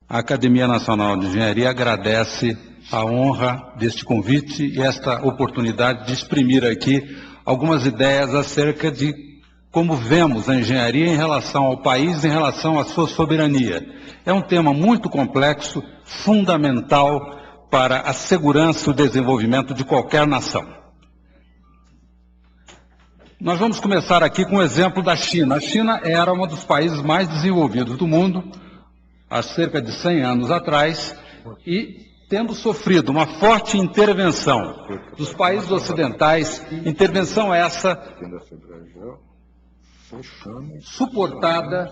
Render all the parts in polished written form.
A Academia Nacional de Engenharia agradece a honra deste convite e esta oportunidade de exprimir aqui algumas ideias acerca de como vemos a engenharia em relação ao país, em relação à sua soberania. É um tema muito complexo, fundamental para a segurança e o desenvolvimento de qualquer nação. Nós vamos começar aqui com o exemplo da China. A China era um dos países mais desenvolvidos do mundo, há cerca de 100 anos atrás, e tendo sofrido uma forte intervenção dos países ocidentais, intervenção essa suportada,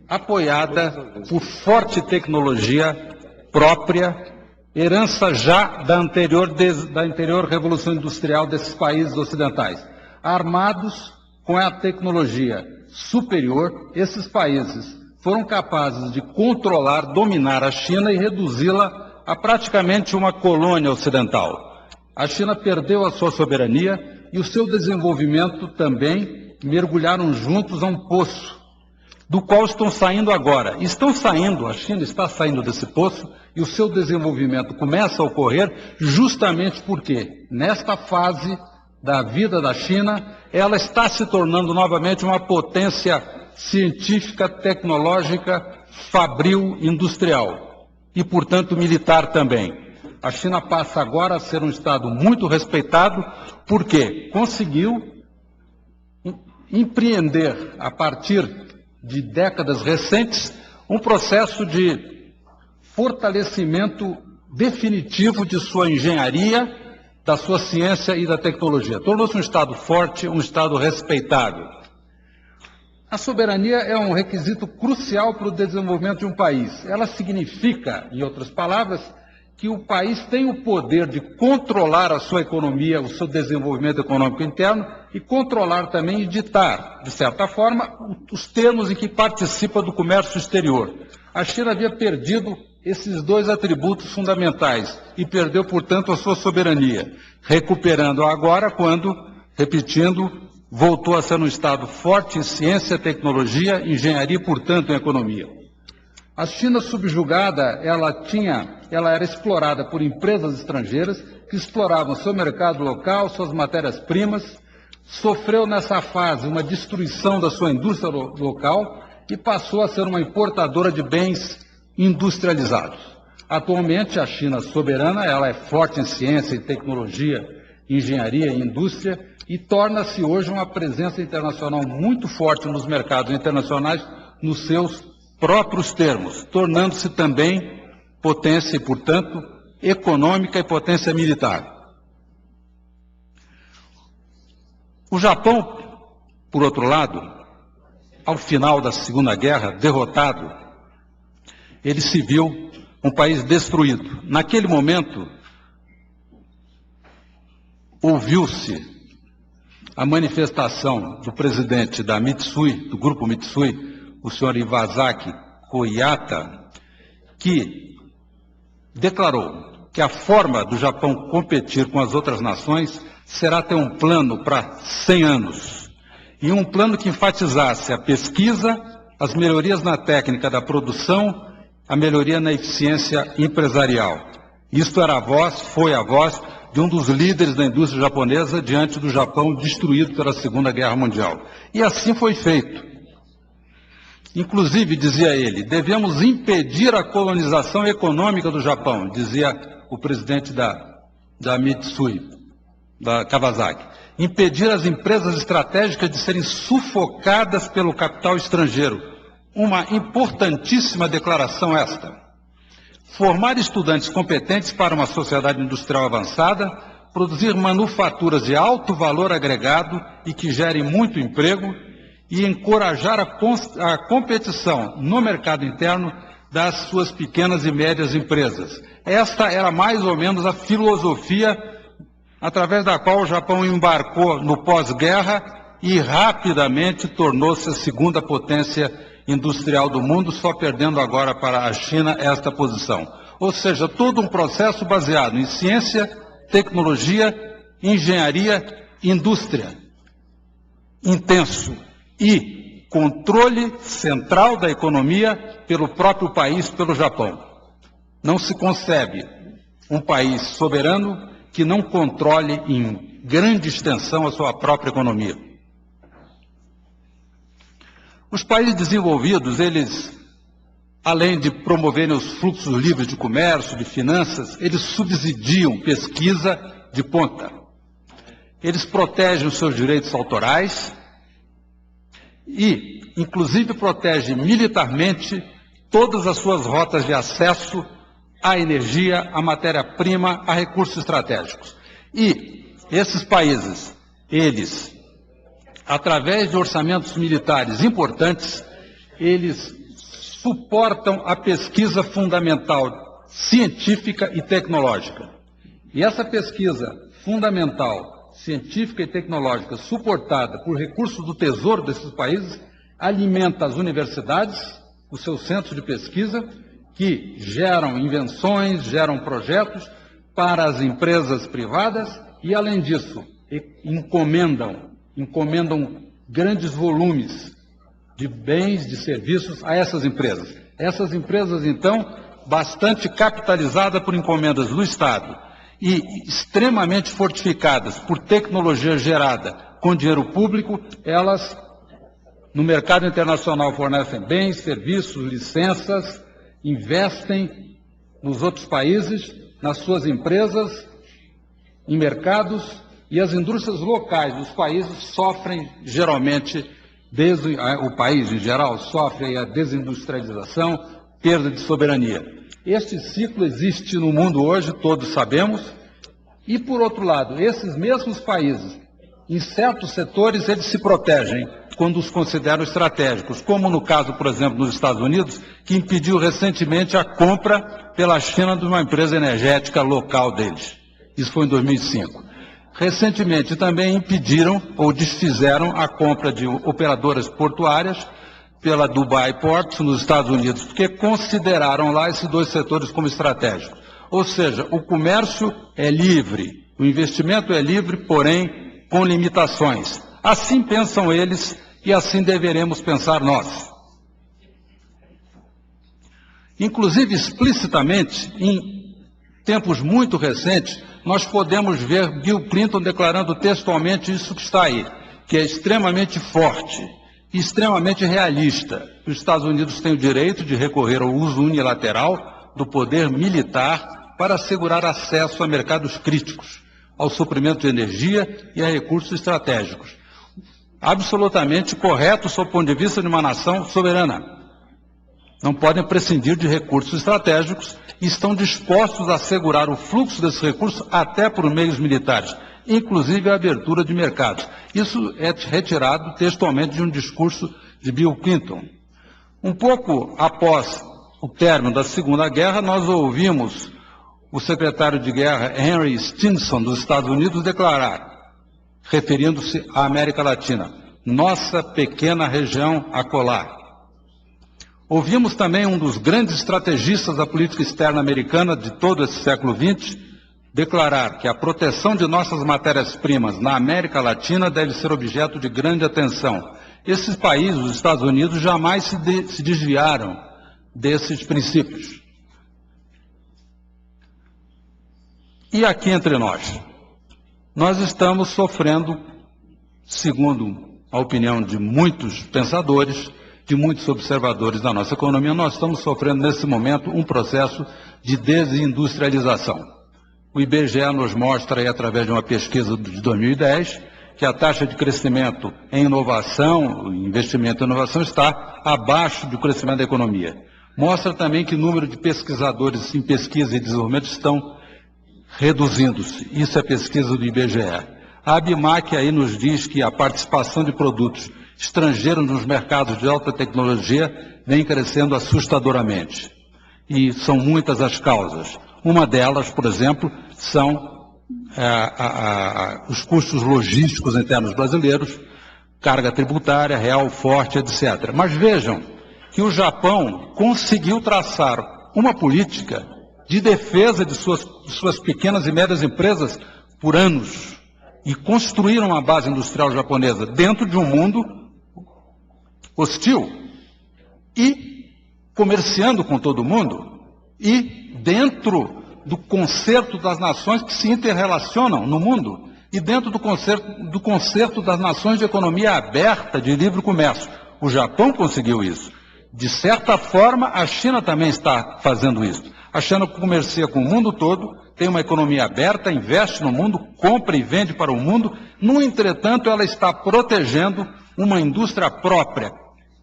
apoiada por forte tecnologia própria, herança já da anterior Revolução Industrial desses países ocidentais. Armados com a tecnologia superior, esses países foram capazes de controlar, dominar a China e reduzi-la a praticamente uma colônia ocidental. A China perdeu a sua soberania e o seu desenvolvimento também mergulharam juntos a um poço, do qual estão saindo agora. Estão saindo, a China está saindo desse poço e o seu desenvolvimento começa a ocorrer justamente porque, nesta fase da vida da China, ela está se tornando novamente uma potência científica, tecnológica, fabril, industrial e, portanto, militar também. A China passa agora a ser um Estado muito respeitado porque conseguiu empreender, a partir de décadas recentes, um processo de fortalecimento definitivo de sua engenharia, da sua ciência e da tecnologia. Tornou-se um Estado forte, um Estado respeitável. A soberania é um requisito crucial para o desenvolvimento de um país. Ela significa, em outras palavras, que o país tem o poder de controlar a sua economia, o seu desenvolvimento econômico interno e controlar também e ditar, de certa forma, os termos em que participa do comércio exterior. A China havia perdido esses dois atributos fundamentais e perdeu, portanto, a sua soberania, recuperando agora quando, repetindo, voltou a ser um Estado forte em ciência, tecnologia, engenharia e, portanto, em economia. A China subjugada, ela era explorada por empresas estrangeiras que exploravam seu mercado local, suas matérias-primas, sofreu nessa fase uma destruição da sua indústria local e passou a ser uma importadora de bens industrializados. Atualmente, a China soberana, ela é forte em ciência, em tecnologia, engenharia e indústria e torna-se hoje uma presença internacional muito forte nos mercados internacionais nos seus próprios termos, tornando-se também potência e, portanto, econômica e potência militar. O Japão, por outro lado, ao final da Segunda Guerra, derrotado, ele se viu um país destruído. Naquele momento, ouviu-se a manifestação do presidente da Mitsui, do grupo Mitsui, o senhor Iwasaki Koiyata, que declarou que a forma do Japão competir com as outras nações será ter um plano para 100 anos, e um plano que enfatizasse a pesquisa, as melhorias na técnica da produção, a melhoria na eficiência empresarial. Isto era a voz, foi a voz de um dos líderes da indústria japonesa diante do Japão destruído pela Segunda Guerra Mundial. E assim foi feito. Inclusive, dizia ele, devemos impedir a colonização econômica do Japão, dizia o presidente da Mitsui, da Kawasaki. Impedir as empresas estratégicas de serem sufocadas pelo capital estrangeiro. Uma importantíssima declaração esta. Formar estudantes competentes para uma sociedade industrial avançada, produzir manufaturas de alto valor agregado e que gerem muito emprego, e encorajar a competição no mercado interno das suas pequenas e médias empresas. Esta era mais ou menos a filosofia através da qual o Japão embarcou no pós-guerra e rapidamente tornou-se a segunda potência industrial do mundo, só perdendo agora para a China esta posição. Ou seja, todo um processo baseado em ciência, tecnologia, engenharia, indústria, intenso e controle central da economia pelo próprio país, pelo Japão. Não se concebe um país soberano que não controle em grande extensão a sua própria economia. Os países desenvolvidos, eles, além de promoverem os fluxos livres de comércio, de finanças, eles subsidiam pesquisa de ponta. Eles protegem os seus direitos autorais e, inclusive, protegem militarmente todas as suas rotas de acesso à energia, à matéria-prima, a recursos estratégicos. E esses países, eles, através de orçamentos militares importantes, eles suportam a pesquisa fundamental científica e tecnológica. E essa pesquisa fundamental, científica e tecnológica, suportada por recursos do tesouro desses países, alimenta as universidades, os seus centros de pesquisa, que geram invenções, geram projetos para as empresas privadas e, além disso, encomendam grandes volumes de bens, de serviços a essas empresas. Essas empresas, então, bastante capitalizadas por encomendas do Estado e extremamente fortificadas por tecnologia gerada com dinheiro público, elas, no mercado internacional, fornecem bens, serviços, licenças, investem nos outros países, nas suas empresas, em mercados, e as indústrias locais dos países sofrem, geralmente, o país em geral sofre a desindustrialização, perda de soberania. Este ciclo existe no mundo hoje, todos sabemos, e, por outro lado, esses mesmos países, em certos setores, eles se protegem quando os consideram estratégicos, como no caso, por exemplo, nos Estados Unidos, que impediu recentemente a compra pela China de uma empresa energética local deles. Isso foi em 2005. Recentemente também impediram ou desfizeram a compra de operadoras portuárias pela Dubai Ports nos Estados Unidos, porque consideraram lá esses dois setores como estratégicos. Ou seja, o comércio é livre, o investimento é livre, porém com limitações. Assim pensam eles e assim deveremos pensar nós. Inclusive, explicitamente, em tempos muito recentes, nós podemos ver Bill Clinton declarando textualmente isso que está aí, que é extremamente forte e extremamente realista. Os Estados Unidos têm o direito de recorrer ao uso unilateral do poder militar para assegurar acesso a mercados críticos, ao suprimento de energia e a recursos estratégicos. Absolutamente correto sob o ponto de vista de uma nação soberana. Não podem prescindir de recursos estratégicos e estão dispostos a assegurar o fluxo desses recursos até por meios militares, inclusive a abertura de mercados. Isso é retirado textualmente de um discurso de Bill Clinton. Um pouco após o término da Segunda Guerra, nós ouvimos o secretário de Guerra Henry Stinson dos Estados Unidos declarar, referindo-se à América Latina, nossa pequena região acolá. Ouvimos também um dos grandes estrategistas da política externa americana de todo esse século XX declarar que a proteção de nossas matérias-primas na América Latina deve ser objeto de grande atenção. Esses países, os Estados Unidos, jamais se desviaram desses princípios. E aqui entre nós estamos sofrendo, segundo a opinião de muitos pensadores, de muitos observadores da nossa economia, nós estamos sofrendo nesse momento um processo de desindustrialização. O IBGE nos mostra aí, através de uma pesquisa de 2010, que a taxa de crescimento em inovação, investimento em inovação, está abaixo do crescimento da economia. Mostra também que o número de pesquisadores em pesquisa e desenvolvimento estão reduzindo-se. Isso é pesquisa do IBGE. A ABMAC aí nos diz que a participação de produtos estrangeiros nos mercados de alta tecnologia vem crescendo assustadoramente. E são muitas as causas. Uma delas, por exemplo, são os custos logísticos internos brasileiros, carga tributária, real forte, etc. Mas vejam que o Japão conseguiu traçar uma política de defesa de suas pequenas e médias empresas por anos e construíram uma base industrial japonesa dentro de um mundo hostil e comerciando com todo mundo e dentro do concerto das nações que se interrelacionam no mundo e dentro do concerto das nações de economia aberta, de livre comércio. O Japão conseguiu isso. De certa forma, a China também está fazendo isso. A China comercia com o mundo todo, tem uma economia aberta, investe no mundo, compra e vende para o mundo. No entretanto, ela está protegendo uma indústria própria,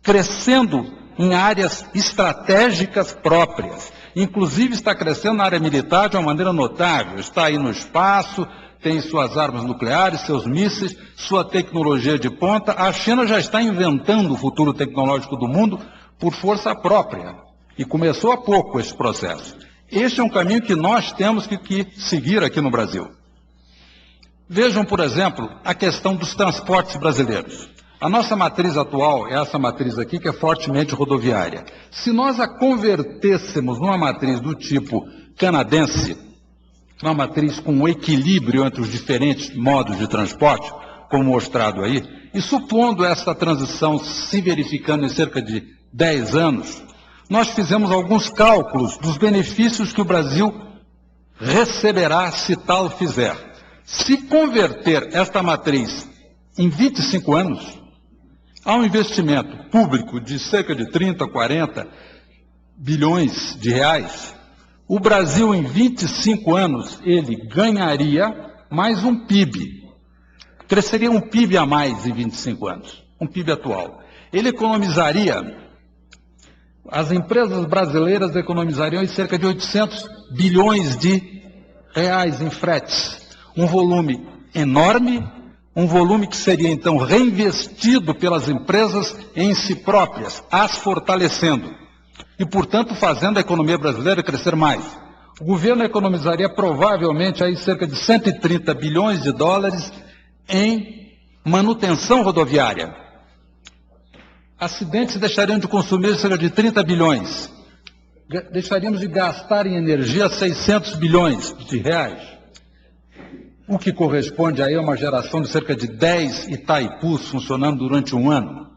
crescendo em áreas estratégicas próprias. Inclusive está crescendo na área militar de uma maneira notável. Está aí no espaço, tem suas armas nucleares, seus mísseis, sua tecnologia de ponta. A China já está inventando o futuro tecnológico do mundo por força própria. E começou há pouco esse processo. Este é um caminho que nós temos que seguir aqui no Brasil. Vejam, por exemplo, a questão dos transportes brasileiros. A nossa matriz atual é essa matriz aqui, que é fortemente rodoviária. Se nós a convertêssemos numa matriz do tipo canadense, uma matriz com um equilíbrio entre os diferentes modos de transporte, como mostrado aí, e supondo essa transição se verificando em cerca de 10 anos, nós fizemos alguns cálculos dos benefícios que o Brasil receberá se tal fizer. Se converter esta matriz em 25 anos, há um investimento público de cerca de 30, 40 bilhões de reais. O Brasil, em 25 anos, ele ganharia mais um PIB. Cresceria um PIB a mais em 25 anos, um PIB atual. Ele economizaria, as empresas brasileiras economizariam em cerca de 800 bilhões de reais em fretes. Um volume enorme, um volume que seria então reinvestido pelas empresas em si próprias, as fortalecendo e, portanto, fazendo a economia brasileira crescer mais. O governo economizaria provavelmente aí cerca de 130 bilhões de dólares em manutenção rodoviária. Acidentes deixariam de consumir cerca de 30 bilhões. Deixaríamos de gastar em energia 600 bilhões de reais. O que corresponde aí a uma geração de cerca de 10 Itaipus funcionando durante um ano.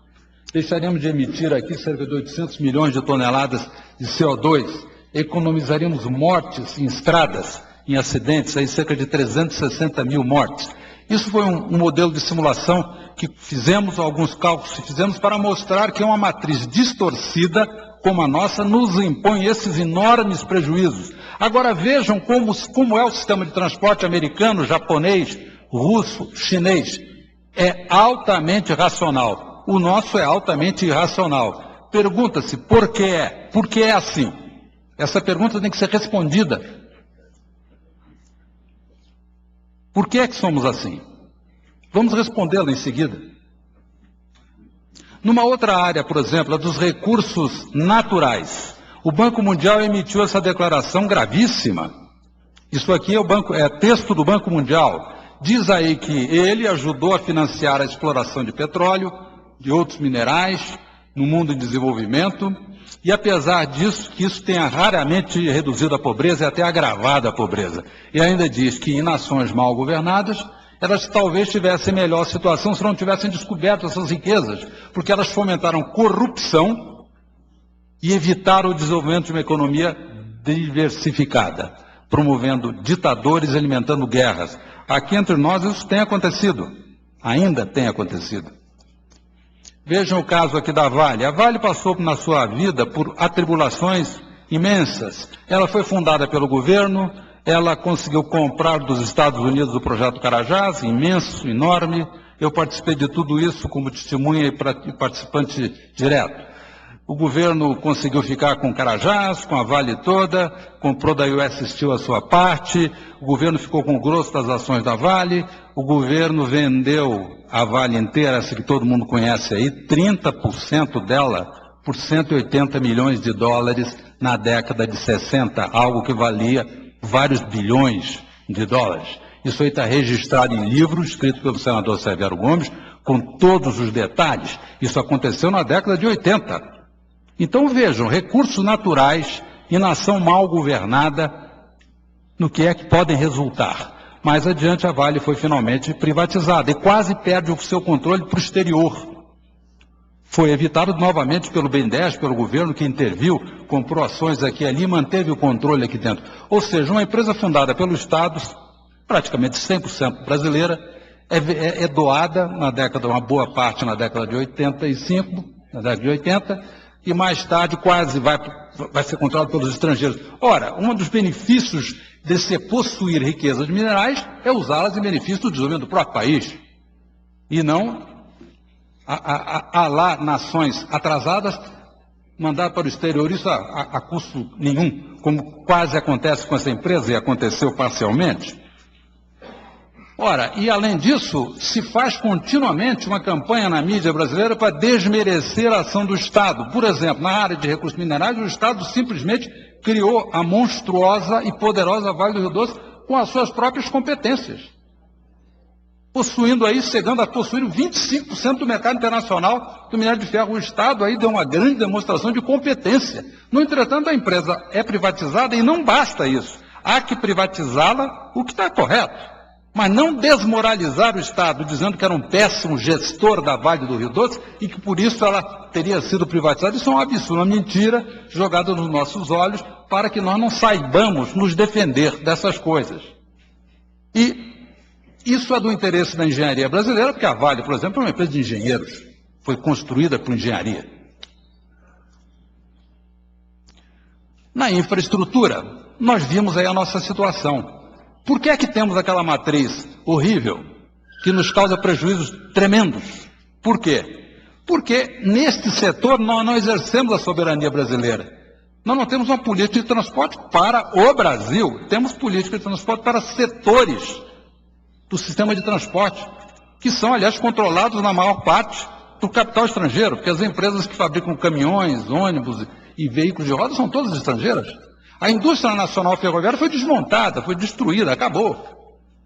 Deixaríamos de emitir aqui cerca de 800 milhões de toneladas de CO2. Economizaríamos mortes em estradas, em acidentes, aí cerca de 360 mil mortes. Isso foi um modelo de simulação que fizemos, alguns cálculos que fizemos para mostrar que uma matriz distorcida como a nossa nos impõe esses enormes prejuízos. Agora vejam como é o sistema de transporte americano, japonês, russo, chinês. É altamente racional. O nosso é altamente irracional. Pergunta-se por que é? Por que é assim? Essa pergunta tem que ser respondida. Por que é que somos assim? Vamos respondê-la em seguida. Numa outra área, por exemplo, a dos recursos naturais, o Banco Mundial emitiu essa declaração gravíssima. Isso aqui é texto do Banco Mundial. Diz aí que ele ajudou a financiar a exploração de petróleo, de outros minerais, no mundo em desenvolvimento, e apesar disso, que isso tenha raramente reduzido a pobreza e até agravado a pobreza. E ainda diz que em nações mal governadas, elas talvez tivessem melhor situação se não tivessem descoberto essas riquezas, porque elas fomentaram corrupção e evitaram o desenvolvimento de uma economia diversificada, promovendo ditadores e alimentando guerras. Aqui entre nós isso tem acontecido, ainda tem acontecido. Vejam o caso aqui da Vale. A Vale passou na sua vida por atribulações imensas. Ela foi fundada pelo governo, ela conseguiu comprar dos Estados Unidos o projeto Carajás, imenso, enorme. Eu participei de tudo isso como testemunha e participante direto. O governo conseguiu ficar com Carajás, com a Vale toda, comprou da US Steel a sua parte, o governo ficou com o grosso das ações da Vale, o governo vendeu a Vale inteira, essa que todo mundo conhece aí, 30% dela por 180 milhões de dólares na década de 60, algo que valia vários bilhões de dólares. Isso aí está registrado em livro, escrito pelo senador Severo Gomes, com todos os detalhes. Isso aconteceu na década de 80. Então vejam, recursos naturais e nação mal governada, no que é que podem resultar. Mais adiante a Vale foi finalmente privatizada e quase perde o seu controle para o exterior. foi evitado novamente pelo BNDES, pelo governo que interviu, comprou ações aqui e ali e manteve o controle aqui dentro. Ou seja, uma empresa fundada pelo Estado, praticamente 100% brasileira, é doada na década, uma boa parte na década de 85, na década de 80, e mais tarde quase vai ser controlado pelos estrangeiros. Ora, um dos benefícios de se possuir riquezas minerais é usá-las em benefício do desenvolvimento do próprio país. E não há lá nações atrasadas mandar para o exterior, isso a custo nenhum, como quase acontece com essa empresa e aconteceu parcialmente. Ora, e além disso, se faz continuamente uma campanha na mídia brasileira para desmerecer a ação do Estado. Por exemplo, na área de recursos minerais, o Estado simplesmente criou a monstruosa e poderosa Vale do Rio Doce com as suas próprias competências. Possuindo aí, chegando a possuir 25% do mercado internacional do minério de ferro. O Estado aí deu uma grande demonstração de competência. No entretanto, a empresa é privatizada e não basta isso. Há que privatizá-la, o que está correto. Mas não desmoralizar o Estado, dizendo que era um péssimo gestor da Vale do Rio Doce e que por isso ela teria sido privatizada. Isso é um absurdo, uma mentira jogada nos nossos olhos para que nós não saibamos nos defender dessas coisas. E isso é do interesse da engenharia brasileira, porque a Vale, por exemplo, é uma empresa de engenheiros. Foi construída por engenharia. Na infraestrutura, nós vimos aí a nossa situação. Por que é que temos aquela matriz horrível, que nos causa prejuízos tremendos? Por quê? Porque neste setor nós não exercemos a soberania brasileira. Nós não temos uma política de transporte para o Brasil, temos política de transporte para setores do sistema de transporte, que são, aliás, controlados na maior parte do capital estrangeiro, porque as empresas que fabricam caminhões, ônibus e veículos de rodas são todas estrangeiras. A indústria nacional ferroviária foi desmontada, foi destruída, acabou.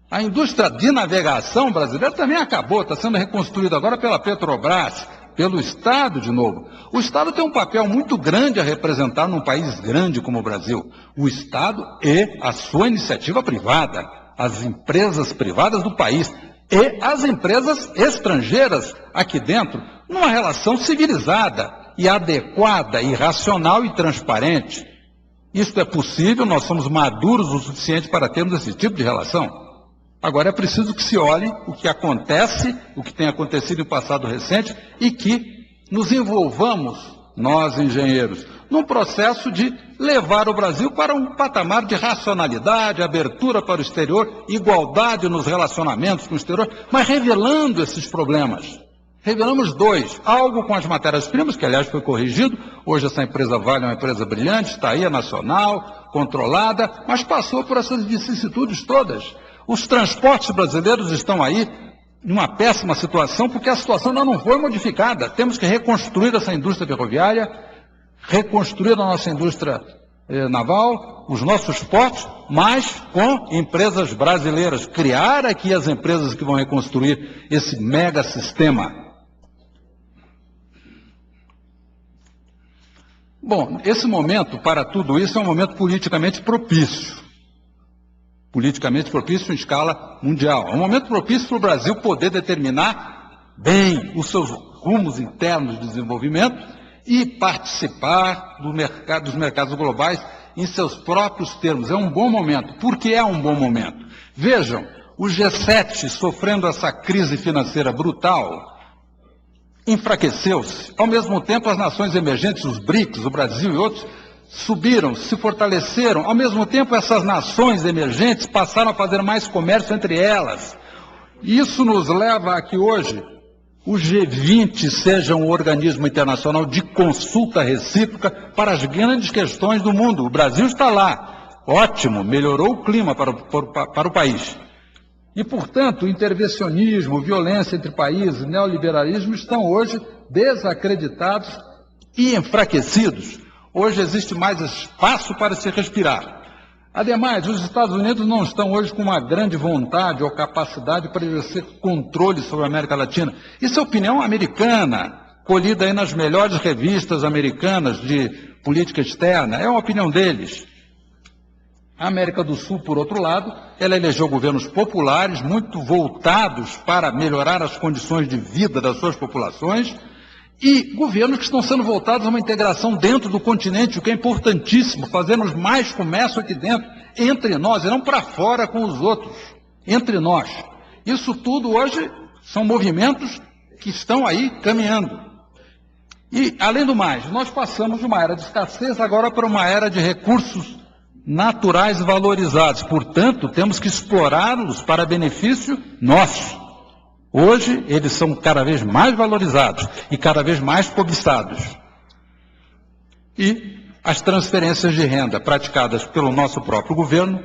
A indústria de navegação brasileira também acabou, está sendo reconstruída agora pela Petrobras, pelo Estado de novo. O Estado tem um papel muito grande a representar num país grande como o Brasil. O Estado e a sua iniciativa privada, as empresas privadas do país e as empresas estrangeiras aqui dentro, numa relação civilizada e adequada, e racional e transparente. Isso é possível, nós somos maduros o suficiente para termos esse tipo de relação. Agora é preciso que se olhe o que acontece, o que tem acontecido em passado recente, e que nos envolvamos, nós engenheiros, num processo de levar o Brasil para um patamar de racionalidade, abertura para o exterior, igualdade nos relacionamentos com o exterior, mas revelando esses problemas. Revelamos dois, algo com as matérias-primas, que aliás foi corrigido, hoje essa empresa Vale é uma empresa brilhante, está aí, é nacional, controlada, mas passou por essas vicissitudes todas. Os transportes brasileiros estão aí em uma péssima situação, porque a situação ainda não foi modificada. Temos que reconstruir essa indústria ferroviária, reconstruir a nossa indústria naval, os nossos portos, mas com empresas brasileiras. Criar aqui as empresas que vão reconstruir esse mega sistema. Bom, esse momento, para tudo isso, é um momento politicamente propício. Politicamente propício em escala mundial. É um momento propício para o Brasil poder determinar bem os seus rumos internos de desenvolvimento e participar dos mercados globais em seus próprios termos. É um bom momento. Por que é um bom momento? Vejam, o G7 sofrendo essa crise financeira brutal, enfraqueceu-se. Ao mesmo tempo, as nações emergentes, os BRICS, o Brasil e outros, subiram, se fortaleceram. Ao mesmo tempo, essas nações emergentes passaram a fazer mais comércio entre elas. Isso nos leva a que hoje o G20 seja um organismo internacional de consulta recíproca para as grandes questões do mundo. O Brasil está lá. Ótimo, melhorou o clima para o país. E, portanto, o intervencionismo, violência entre países, neoliberalismo estão hoje desacreditados e enfraquecidos. Hoje existe mais espaço para se respirar. Ademais, os Estados Unidos não estão hoje com uma grande vontade ou capacidade para exercer controle sobre a América Latina. Isso é opinião americana, colhida aí nas melhores revistas americanas de política externa. É uma opinião deles. A América do Sul, por outro lado, ela elegeu governos populares muito voltados para melhorar as condições de vida das suas populações e governos que estão sendo voltados a uma integração dentro do continente, o que é importantíssimo, fazermos mais comércio aqui dentro, entre nós, e não para fora com os outros, entre nós. Isso tudo hoje são movimentos que estão aí caminhando. E, além do mais, nós passamos de uma era de escassez agora para uma era de recursos naturais valorizados. Portanto, temos que explorá-los para benefício nosso. Hoje, eles são cada vez mais valorizados e cada vez mais cobiçados. E as transferências de renda praticadas pelo nosso próprio governo,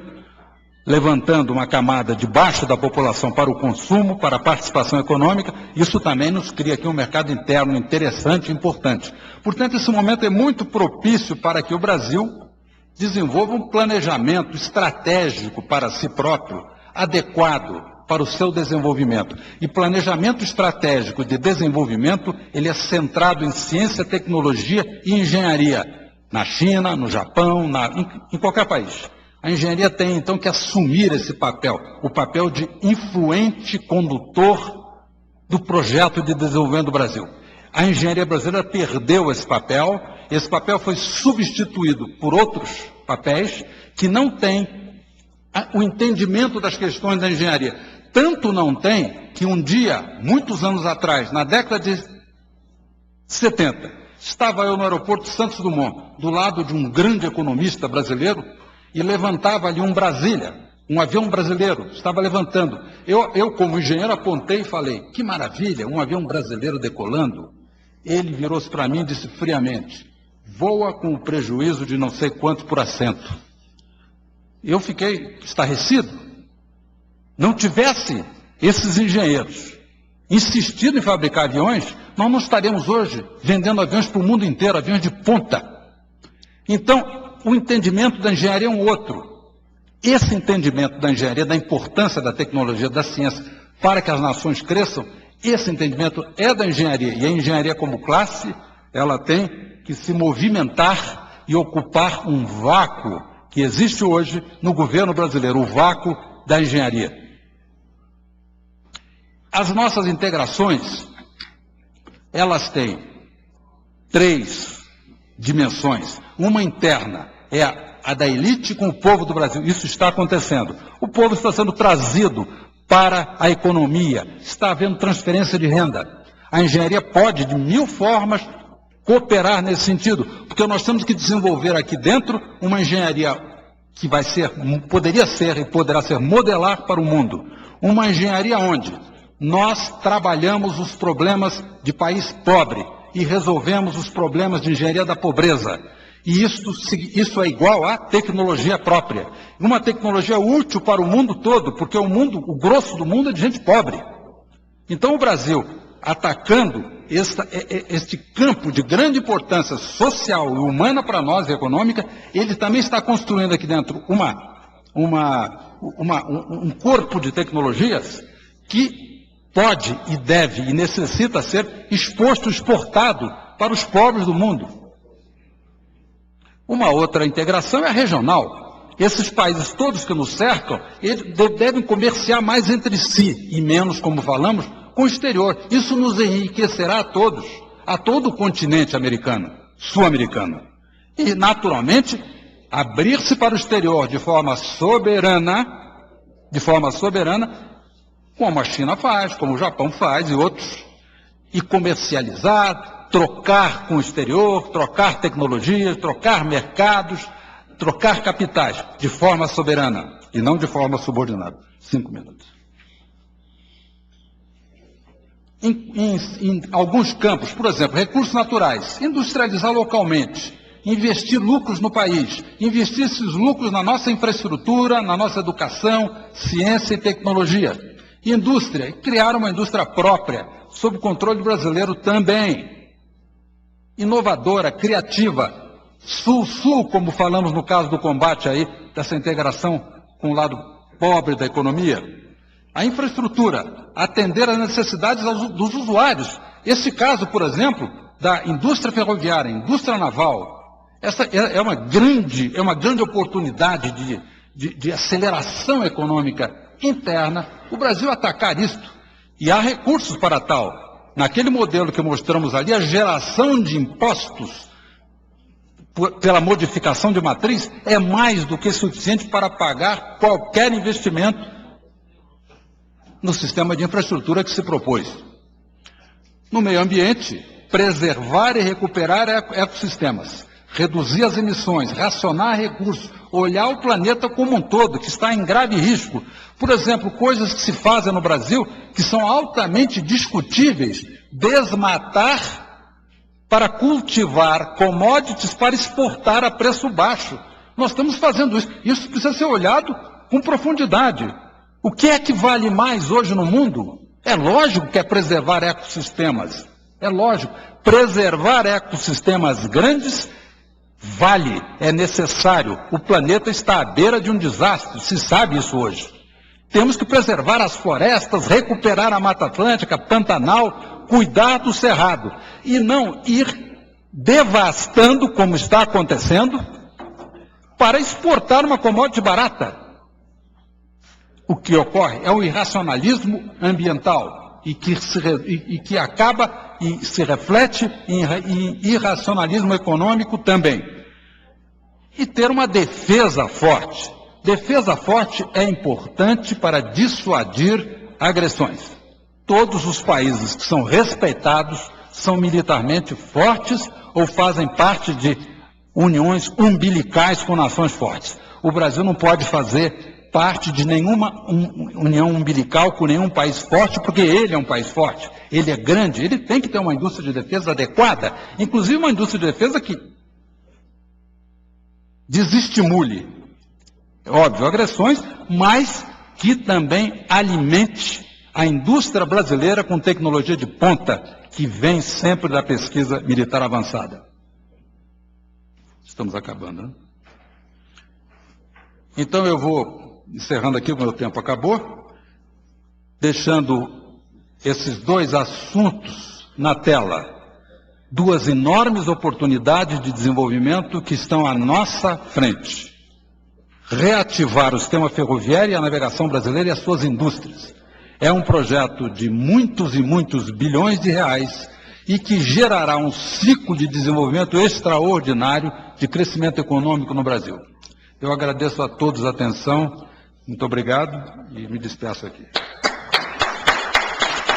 levantando uma camada de baixo da população para o consumo, para a participação econômica, isso também nos cria aqui um mercado interno interessante e importante. Portanto, esse momento é muito propício para que o Brasil desenvolva um planejamento estratégico para si próprio, adequado para o seu desenvolvimento. E planejamento estratégico de desenvolvimento, ele é centrado em ciência, tecnologia e engenharia, na China, no Japão, em qualquer país. A engenharia tem, então, que assumir esse papel, o papel de influente condutor do projeto de desenvolvimento do Brasil. A engenharia brasileira perdeu esse papel foi substituído por outros papéis que não têm o entendimento das questões da engenharia. Tanto não tem que um dia, muitos anos atrás, na década de 70, estava eu no aeroporto Santos Dumont, do lado de um grande economista brasileiro, e levantava ali um Brasília, um avião brasileiro, estava levantando. Eu como engenheiro, apontei e falei, que maravilha, um avião brasileiro decolando. Ele virou-se para mim e disse friamente, voa com o prejuízo de não sei quanto por assento. Eu fiquei estarrecido. Não tivesse esses engenheiros insistido em fabricar aviões, nós não estaríamos hoje vendendo aviões para o mundo inteiro, aviões de ponta. Então, o entendimento da engenharia é um outro. Esse entendimento da engenharia, da importância da tecnologia, da ciência, para que as nações cresçam, esse entendimento é da engenharia. E a engenharia como classe, ela tem que se movimentar e ocupar um vácuo que existe hoje no governo brasileiro, o vácuo da engenharia. As nossas integrações, elas têm 3 dimensões. Uma interna é a da elite com o povo do Brasil. Isso está acontecendo. O povo está sendo trazido para a economia. Está havendo transferência de renda. A engenharia pode, de 1000 formas, cooperar nesse sentido, porque nós temos que desenvolver aqui dentro uma engenharia que poderia ser e poderá ser modelar para o mundo. Uma engenharia onde nós trabalhamos os problemas de país pobre e resolvemos os problemas de engenharia da pobreza. E isso é igual à tecnologia própria. Uma tecnologia útil para o mundo todo, porque o grosso do mundo é de gente pobre. Então o Brasil, atacando este campo de grande importância social e humana para nós, e econômica, ele também está construindo aqui dentro um corpo de tecnologias que pode e deve e necessita ser exportado para os pobres do mundo. Uma outra integração é a regional. Esses países todos que nos cercam, eles devem comerciar mais entre si e menos, como falamos, com o exterior. Isso nos enriquecerá a todos, a todo o continente americano, sul-americano. E, naturalmente, abrir-se para o exterior de forma soberana, como a China faz, como o Japão faz e outros, e comercializar, trocar com o exterior, trocar tecnologias, trocar mercados, trocar capitais, de forma soberana e não de forma subordinada. 5 minutos. Em alguns campos, por exemplo, recursos naturais, industrializar localmente, investir lucros no país, investir esses lucros na nossa infraestrutura, na nossa educação, ciência e tecnologia. Indústria, criar uma indústria própria, sob controle brasileiro também. Inovadora, criativa, sul-sul, como falamos no caso do combate aí, dessa integração com o lado pobre da economia. A infraestrutura, atender às necessidades dos usuários. Esse caso, por exemplo, da indústria ferroviária, indústria naval, essa é uma grande oportunidade de aceleração econômica interna. O Brasil atacar isto, e há recursos para tal. naquele modelo que mostramos ali, a geração de impostos pela modificação de matriz é mais do que suficiente para pagar qualquer investimento no sistema de infraestrutura que se propôs. No meio ambiente, preservar e recuperar ecossistemas, reduzir as emissões, racionar recursos, olhar o planeta como um todo, que está em grave risco. Por exemplo, coisas que se fazem no Brasil que são altamente discutíveis, desmatar para cultivar commodities para exportar a preço baixo. Nós estamos fazendo isso. Isso precisa ser olhado com profundidade. O que é que vale mais hoje no mundo? É lógico que é preservar ecossistemas. É lógico. Preservar ecossistemas grandes vale, é necessário. O planeta está à beira de um desastre, se sabe isso hoje. Temos que preservar as florestas, recuperar a Mata Atlântica, Pantanal, cuidar do Cerrado. E não ir devastando, como está acontecendo, para exportar uma commodity barata. O que ocorre é o irracionalismo ambiental e que acaba e se reflete em irracionalismo econômico também. E ter uma defesa forte. Defesa forte é importante para dissuadir agressões. Todos os países que são respeitados são militarmente fortes ou fazem parte de uniões umbilicais com nações fortes. O Brasil não pode fazer parte de nenhuma união umbilical com nenhum país forte, porque ele é um país forte, ele é grande, ele tem que ter uma indústria de defesa adequada, inclusive uma indústria de defesa que desestimule, óbvio, agressões, mas que também alimente a indústria brasileira com tecnologia de ponta, que vem sempre da pesquisa militar avançada. Estamos acabando, né? Então eu vou encerrando aqui, o meu tempo acabou, deixando esses dois assuntos na tela. Duas enormes oportunidades de desenvolvimento que estão à nossa frente. Reativar o sistema ferroviário e a navegação brasileira e as suas indústrias. É um projeto de muitos e muitos bilhões de reais e que gerará um ciclo de desenvolvimento extraordinário de crescimento econômico no Brasil. Eu agradeço a todos a atenção, muito obrigado e me despeço aqui.